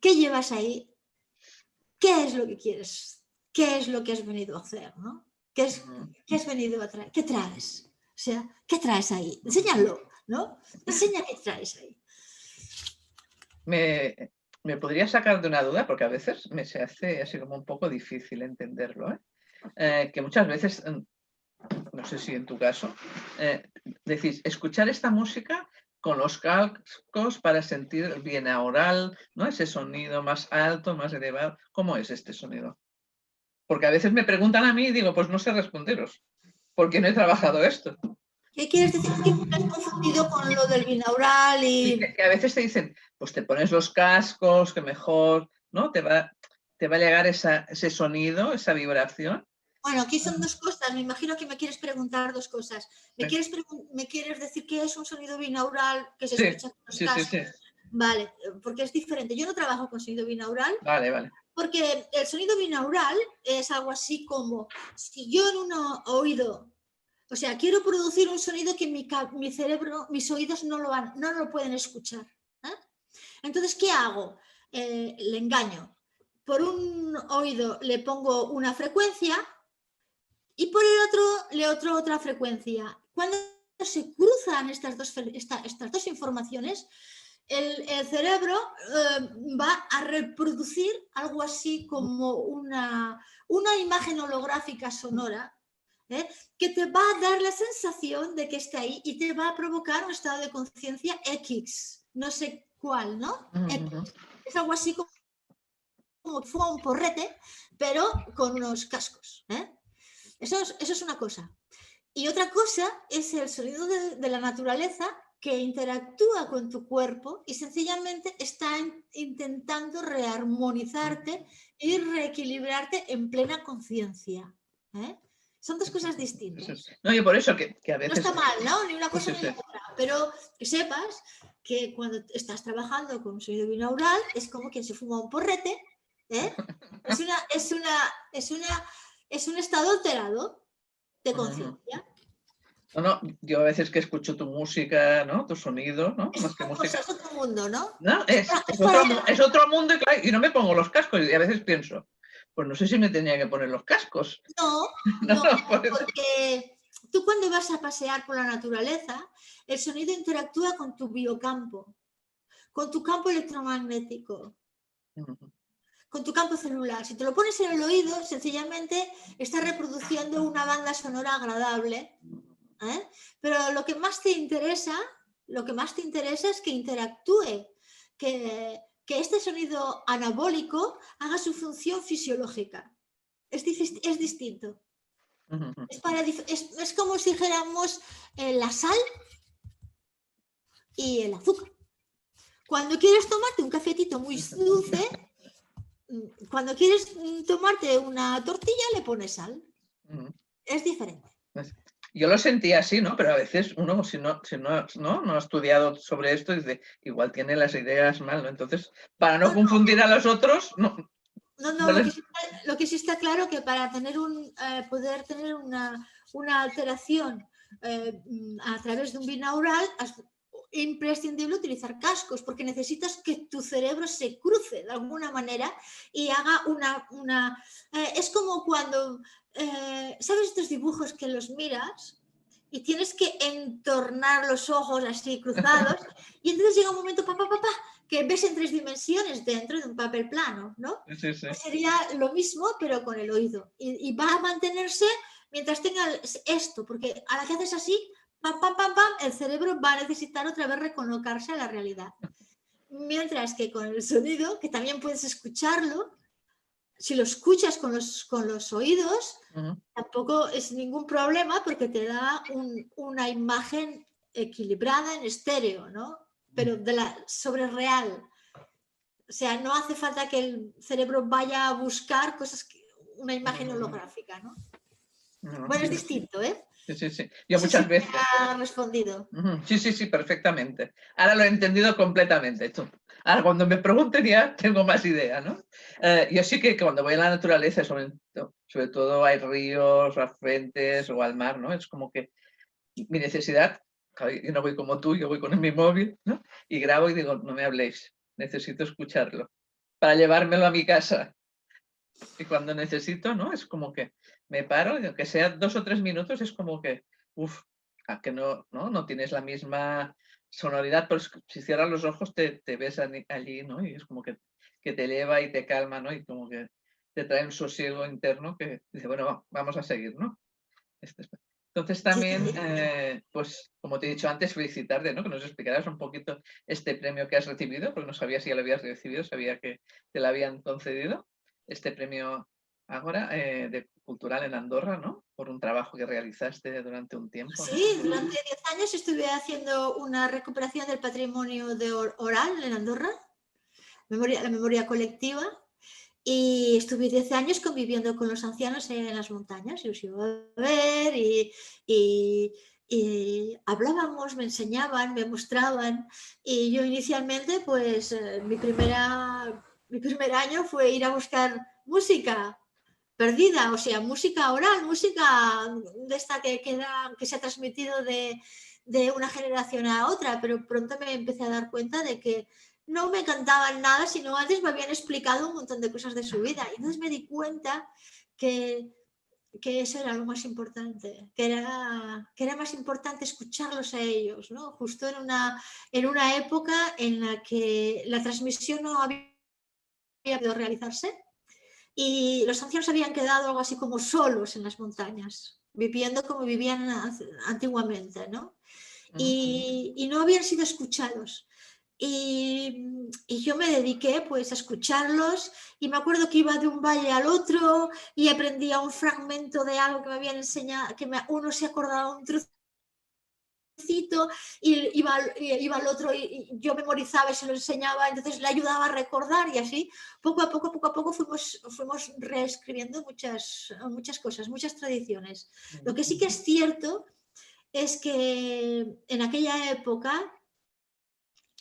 ¿Qué llevas ahí? ¿Qué es lo que quieres? ¿Qué es lo que has venido a hacer? ¿No? ¿Qué has venido a traer? ¿Qué traes? O sea, ¿qué traes ahí? Enséñalo, ¿no? Enseña qué traes ahí. Me podría sacar de una duda, porque a veces me se hace así como un poco difícil entenderlo, ¿eh? Que muchas veces, no sé si en tu caso, decís, escuchar esta música con los cascos para sentir el binaural, ¿no? Ese sonido más alto, más elevado. ¿Cómo es este sonido? Porque a veces me preguntan a mí y digo, pues no sé responderos, porque no he trabajado esto. ¿Qué quieres decir? Es que me has confundido con lo del binaural y... Que a veces te dicen, pues te pones los cascos, que mejor, ¿no? Te va a llegar ese sonido, esa vibración. Bueno, aquí son dos cosas. Me imagino que me quieres preguntar dos cosas. ¿Me quieres decir qué es un sonido binaural que se escucha con los cascos? Sí. Vale, porque es diferente. Yo no trabajo con sonido binaural. Vale. Porque el sonido binaural es algo así como si yo en un oído, o sea, quiero producir un sonido que mi cerebro, mis oídos no lo pueden escuchar. Entonces, ¿qué hago? Le engaño. Por un oído le pongo una frecuencia y por el otro otra frecuencia. Cuando se cruzan estas dos informaciones, el cerebro va a reproducir algo así como una imagen holográfica sonora que te va a dar la sensación de que está ahí y te va a provocar un estado de conciencia X, no sé cuál, ¿no? Es algo así como fue un porrete, pero con unos cascos. Eso es una cosa. Y otra cosa es el sonido de la naturaleza que interactúa con tu cuerpo y sencillamente está intentando rearmonizarte y reequilibrarte en plena conciencia. Son dos cosas distintas. No, yo por eso que a veces... No está mal, ¿no? Ni una cosa ni la otra. Pero que sepas que cuando estás trabajando con un sonido binaural es como quien se fuma un porrete. Es un estado alterado de conciencia. No, yo a veces que escucho tu música, ¿no? Tu sonido, ¿no? Es otra cosa, es otro mundo, ¿no? No, es otro mundo y no me pongo los cascos y a veces pienso, pues no sé si me tenía que poner los cascos. No, porque tú cuando vas a pasear por la naturaleza, el sonido interactúa con tu biocampo, con tu campo electromagnético, con tu campo celular. Si te lo pones en el oído, sencillamente estás reproduciendo una banda sonora agradable. Pero lo que más te interesa es que interactúe, que este sonido anabólico haga su función fisiológica. Es distinto. Es como si dijéramos la sal y el azúcar. Cuando quieres tomarte un cafetito muy dulce, cuando quieres tomarte una tortilla, le pones sal. Es diferente. Yo lo sentía así, ¿no? Pero a veces uno, si no ha estudiado sobre esto, dice, igual tiene las ideas mal, ¿no? Entonces, para no confundir a los otros, no. Lo que sí está claro que para poder tener una alteración a través de un binaural es imprescindible utilizar cascos porque necesitas que tu cerebro se cruce de alguna manera y haga es como cuando ¿sabes estos dibujos que los miras y tienes que entornar los ojos así cruzados y entonces llega un momento que ves en 3 dimensiones dentro de un papel plano, ¿no? Sí. Pues sería lo mismo, pero con el oído. Y va a mantenerse mientras tenga esto, porque a la que haces así, el cerebro va a necesitar otra vez recolocarse a la realidad. Mientras que con el sonido, que también puedes escucharlo, si lo escuchas con los oídos, tampoco es ningún problema porque te da una imagen equilibrada en estéreo, ¿no? Pero sobre real. O sea, no hace falta que el cerebro vaya a buscar una imagen holográfica, ¿no? Bueno, es distinto, ¿eh? Sí. Yo muchas veces. ¿Ha respondido? Sí, perfectamente. Ahora lo he entendido completamente. Ahora, cuando me pregunten ya tengo más idea, ¿no? Yo sí que cuando voy a la naturaleza, sobre todo hay ríos, afluentes o al mar, ¿no? Es como que mi necesidad, yo no voy como tú, yo voy con mi móvil, ¿no? Y grabo y digo, no me habléis, necesito escucharlo para llevármelo a mi casa. Y cuando necesito, ¿no? Es como que me paro, y aunque sea 2 o 3 minutos, es como que, que no tienes la misma sonoridad, pero si cierras los ojos te ves allí, ¿no? Y es como que te eleva y te calma, ¿no? Y como que te trae un sosiego interno que dice, bueno, vamos a seguir, ¿no? Entonces también, pues como te he dicho antes, felicitarte, ¿no? Que nos explicaras un poquito este premio que has recibido, porque no sabía si ya lo habías recibido, sabía que te lo habían concedido, este premio Ágora de cultural en Andorra, ¿no? Por un trabajo que realizaste durante un tiempo, ¿no? Sí, durante 10 años estuve haciendo una recuperación del patrimonio oral en Andorra, la memoria colectiva, y estuve 10 años conviviendo con los ancianos en las montañas. Y los iba a ver y hablábamos, me enseñaban, me mostraban. Y yo inicialmente, pues mi primer año fue ir a buscar música perdida, o sea, música oral, música de esta que se ha transmitido de una generación a otra, pero pronto me empecé a dar cuenta de que no me cantaban nada, sino antes me habían explicado un montón de cosas de su vida. Y entonces me di cuenta que, que eso era lo más importante, que era más importante escucharlos a ellos, ¿no? Justo en una época en la que la transmisión no había podido realizarse y los ancianos habían quedado algo así como solos en las montañas, viviendo como vivían antiguamente, ¿no? Y no habían sido escuchados. Y yo me dediqué pues a escucharlos y me acuerdo que iba de un valle al otro y aprendía un fragmento de algo que me habían enseñado, uno se acordaba un trocito y iba al otro y yo memorizaba y se lo enseñaba, entonces le ayudaba a recordar y así poco a poco fuimos reescribiendo muchas cosas, muchas tradiciones. Lo que sí que es cierto es que en aquella época,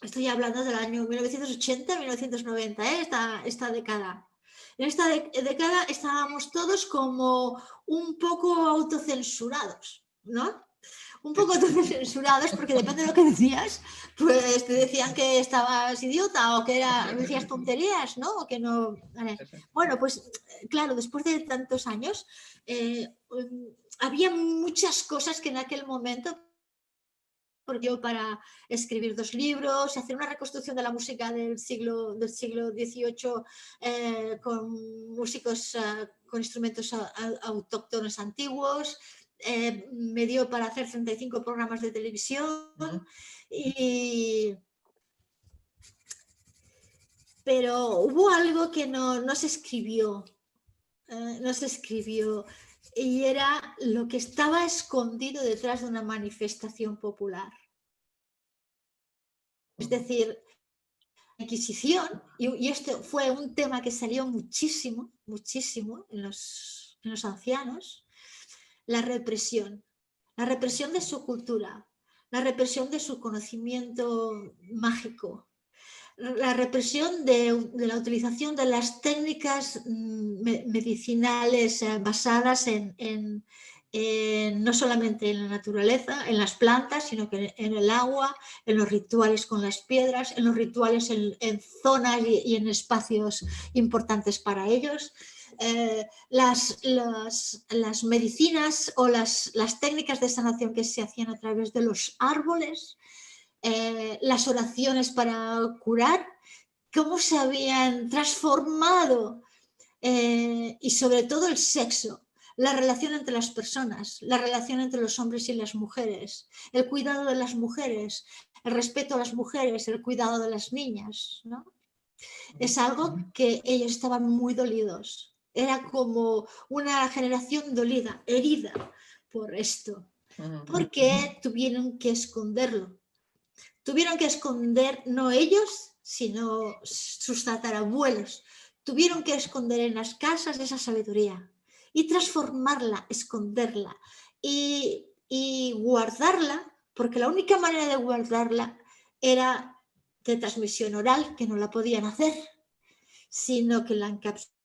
estoy hablando del año 1980-1990, esta década. En esta década estábamos todos como un poco autocensurados, ¿no? Un poco autocensurados porque depende de lo que decías, pues te decían que estabas idiota o que decías tonterías, ¿no? O que no... Vale. Bueno, pues claro, después de tantos años había muchas cosas que en aquel momento para escribir 2 libros, hacer una reconstrucción de la música del siglo XVIII con músicos con instrumentos autóctonos antiguos. Me dio para hacer 35 programas de televisión pero hubo algo que no se escribió, y era lo que estaba escondido detrás de una manifestación popular. Es decir, la Inquisición, y esto fue un tema que salió muchísimo en los ancianos, la represión de su cultura, la represión de su conocimiento mágico, la represión de la utilización de las técnicas medicinales basadas no solamente en la naturaleza, en las plantas, sino que en el agua, en los rituales con las piedras, en los rituales en zonas y en espacios importantes para ellos. Las medicinas o las técnicas de sanación que se hacían a través de los árboles, las oraciones para curar, cómo se habían transformado y sobre todo el sexo, la relación entre las personas, la relación entre los hombres y las mujeres, el cuidado de las mujeres, el respeto a las mujeres, el cuidado de las niñas, ¿no? Es algo que ellos estaban muy dolidos. Era como una generación dolida, herida por esto, porque tuvieron que esconderlo. Tuvieron que esconder no ellos, sino sus tatarabuelos. Tuvieron que esconder en las casas esa sabiduría y transformarla, esconderla y guardarla, porque la única manera de guardarla era de transmisión oral, que no la podían hacer, sino que la encapsulaban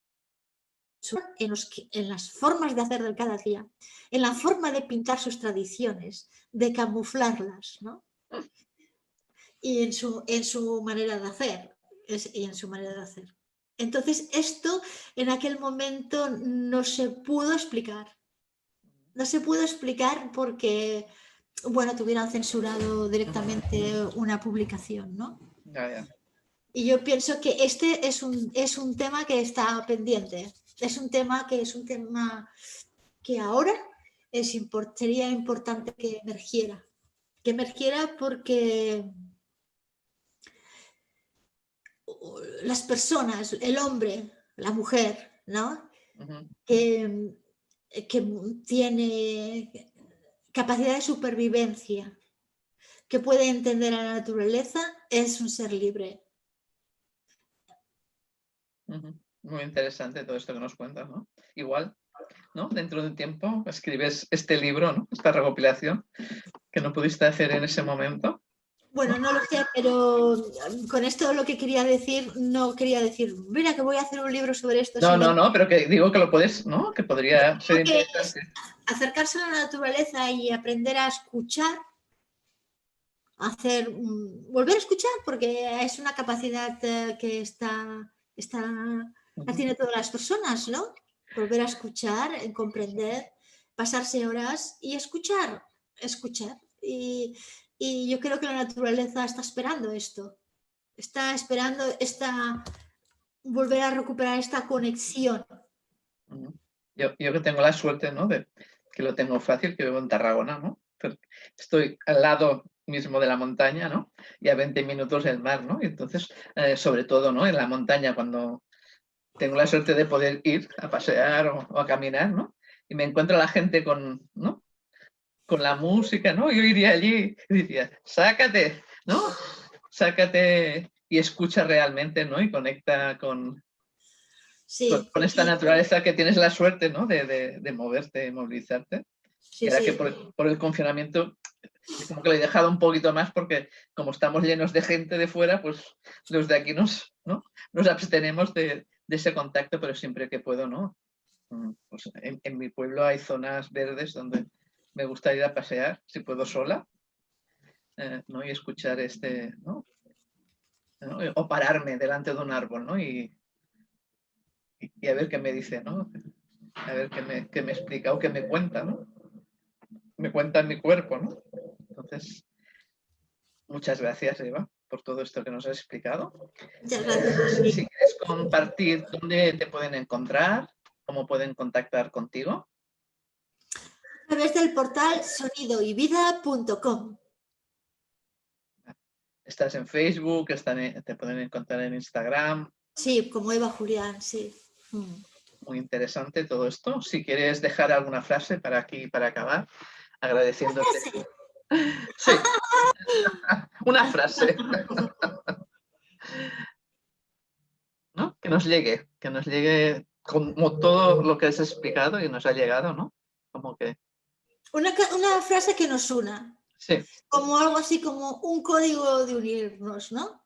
en las formas de hacer de cada día, en la forma de pintar sus tradiciones, de camuflarlas, ¿no? Y en su manera de hacer. Entonces, esto en aquel momento no se pudo explicar. No se pudo explicar porque, bueno, tuvieran censurado directamente una publicación, ¿no? Y yo pienso que este es un tema que está pendiente. Es un tema que ahora sería importante que emergiera porque las personas, el hombre, la mujer, ¿no? Que tiene capacidad de supervivencia, que puede entender a la naturaleza, es un ser libre. Muy interesante todo esto que nos cuentas, ¿no? Igual, ¿no? Dentro de un tiempo escribes este libro, ¿no? Esta recopilación que no pudiste hacer en ese momento. Bueno, no lo sé, pero con esto lo que quería decir, no quería decir, mira que voy a hacer un libro sobre esto. No, pero que digo que lo puedes, ¿no? Que podría ser interesante. Acercarse a la naturaleza y aprender a escuchar, volver a escuchar, porque es una capacidad que la tiene todas las personas, ¿no? Volver a escuchar, comprender, pasarse horas y escuchar. Y yo creo que la naturaleza está esperando esto. Está esperando volver a recuperar esta conexión. Yo que tengo la suerte, ¿no? De que lo tengo fácil, que vivo en Tarragona, ¿no? Estoy al lado mismo de la montaña, ¿no? Y a 20 minutos del mar, ¿no? Y entonces, sobre todo, ¿no? En la montaña, cuando tengo la suerte de poder ir a pasear o a caminar, ¿no? Y me encuentro a la gente ¿no? Con la música, ¿no? Yo iría allí y diría, sácate, ¿no? Sácate y escucha realmente, ¿no? Y conecta con esta naturaleza que tienes la suerte, ¿no? De moverte, movilizarte. Sí, y ahora que por el confinamiento como que lo he dejado un poquito más porque como estamos llenos de gente de fuera, pues los de aquí nos abstenemos de ese contacto, pero siempre que puedo, ¿no? Pues en mi pueblo hay zonas verdes donde me gusta ir a pasear, si puedo sola, ¿no? Y escuchar ¿no? O pararme delante de un árbol, ¿no? Y a ver qué me dice, ¿no? A ver qué me explica o qué me cuenta, ¿no? Me cuenta en mi cuerpo, ¿no? Entonces, muchas gracias, Eva, por todo esto que nos has explicado. Muchas gracias. Si quieres compartir dónde te pueden encontrar, cómo pueden contactar contigo. A través del portal sonidoyvida.com. Estás en Facebook, te pueden encontrar en Instagram. Sí, como Eva Julián, sí. Muy interesante todo esto. Si quieres dejar alguna frase para aquí, para acabar, agradeciéndote. Sí, una frase. ¿No? Que nos llegue como todo lo que has explicado y nos ha llegado, ¿no? Como que... Una frase que nos una. Sí. Como algo así como un código de unirnos, ¿no?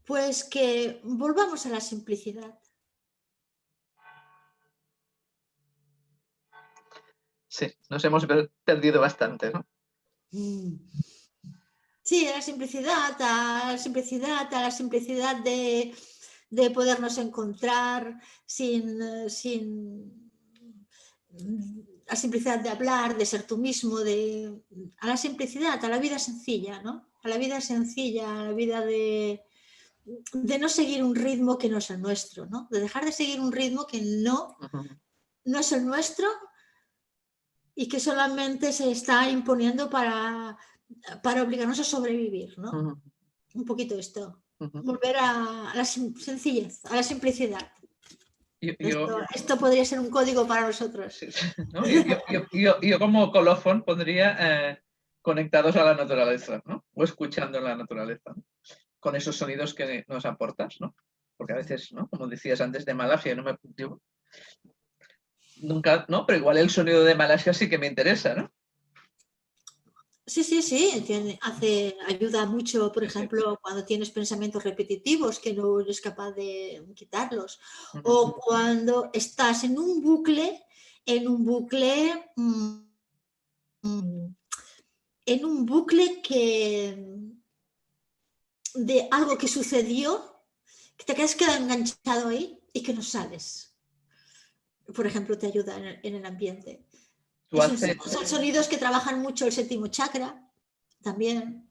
Pues que volvamos a la simplicidad. Sí, nos hemos perdido bastante, ¿no? Sí, a la simplicidad de podernos encontrar sin la simplicidad de hablar, de ser tú mismo, a la simplicidad, a la vida sencilla, ¿no? A la vida sencilla, a la vida de no seguir un ritmo que no es el nuestro, ¿no? De dejar de seguir un ritmo que no es el nuestro y que solamente se está imponiendo para obligarnos a sobrevivir, ¿no? Un poquito esto. Volver a la sencillez, a la simplicidad. Esto podría ser un código para nosotros. ¿No? Yo como colofón pondría conectados a la naturaleza, ¿no? O escuchando la naturaleza, ¿no? Con esos sonidos que nos aportas, ¿no? Porque a veces, ¿no? Como decías antes de Malasia, no me digo, nunca, ¿no? Pero igual el sonido de Malasia sí que me interesa, ¿no? Sí, ayuda mucho, por ejemplo, cuando tienes pensamientos repetitivos que no eres capaz de quitarlos, o cuando estás en un bucle de algo que sucedió, que te quedas enganchado ahí y que no sales. Por ejemplo, te ayuda en el ambiente. Son sonidos que trabajan mucho el séptimo chakra, también.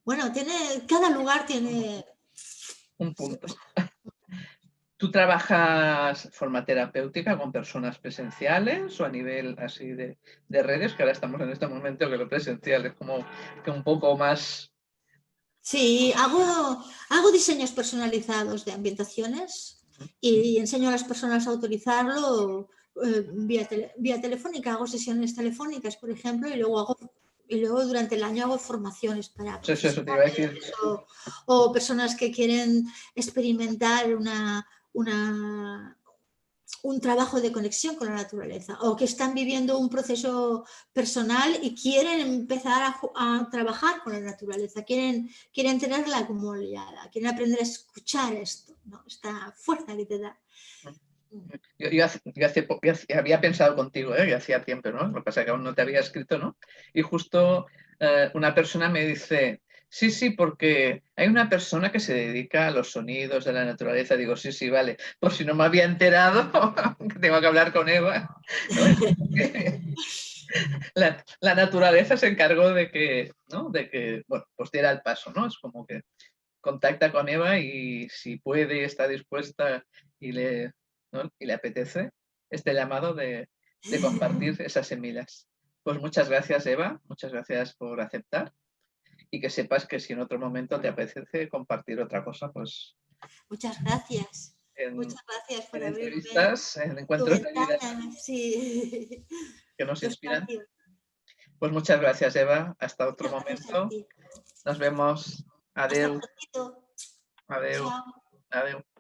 Bueno, cada lugar tiene un punto. ¿Tú trabajas forma terapéutica con personas presenciales o a nivel así de redes? Que ahora estamos en este momento que lo presencial es como que un poco más... Sí, hago diseños personalizados de ambientaciones y enseño a las personas a utilizarlo vía telefónica. Hago sesiones telefónicas, por ejemplo, y luego durante el año hago formaciones para Eso te iba a decir. profesionales o personas que quieren experimentar un trabajo de conexión con la naturaleza o que están viviendo un proceso personal y quieren empezar a trabajar con la naturaleza, quieren tenerla como aliada, quieren aprender a escuchar esto, ¿no? Esta fuerza que te da. Yo había pensado contigo, yo hacía tiempo, ¿no? Lo que pasa es que aún no te había escrito, ¿no? Y justo una persona me dice, sí, porque hay una persona que se dedica a los sonidos de la naturaleza. Digo, sí, vale. Por si no me había enterado, que tengo que hablar con Eva, ¿no? La naturaleza se encargó de que, ¿no? De que, bueno, pues diera el paso, ¿no? Es como que contacta con Eva y si puede, está dispuesta y ¿no? Y le apetece este llamado de compartir esas semillas. Pues muchas gracias, Eva, muchas gracias por aceptar y que sepas que si en otro momento te apetece compartir otra cosa, pues Muchas gracias. en, Muchas gracias por en abrirme entrevistas, en tu encuentros de vida ventana, sí, que nos tu inspiran. espacio. Pues muchas gracias, Eva. Hasta otro Muchas gracias a momento. ti. Nos vemos. Hasta Adeu. pronto. Adeu. Chao. Adeu.